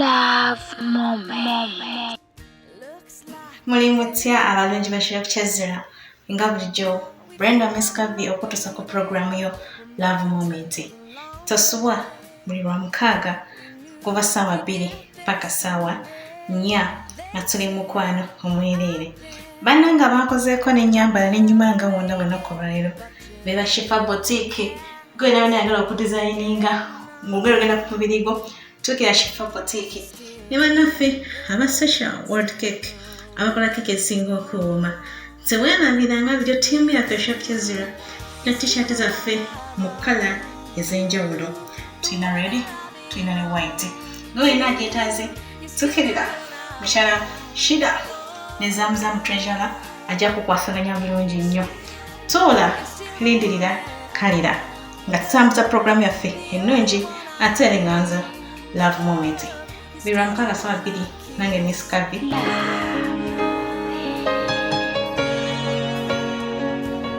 Love moment. Mulimutya abalungi bashira kukyazira nga bulijjo Brenda Meskavi okutusa ku programu yo Love Moment. Tosubwa buli lwa mukaaga kuva ssaawa 2 paka ssaawa 4 nga tuli mukwano omwereere. Bannanga bakozeeko n'ennyambala n'ennyuma nga wonna bwenaku olwaleero beba Shifa Boutique gwena yona yagala okudizayininga ng'ogera ogenda ku mubiri gwo tukira Shifa Boutique ne bannaffe aba Social World Cake abakola keke ezisinga okuwuuma. Teweerabiranga bidyo ttiimu yaffe Shopkyazira na t-shirt zaffe mu kkala ez'enjawulo. Tulina red, tulina ne white. Ng'olina agyetaaze tukirira mukyala Shida ne Zamzam Treasurer ajja kukwasaganya bulungi nnyo. Tuula lindirira kalira nga tutambuza programu yaffe ennungi ate erenganza Love Moment. Biri lwa mukaaga ssaawa 2 nange Miss Kavi.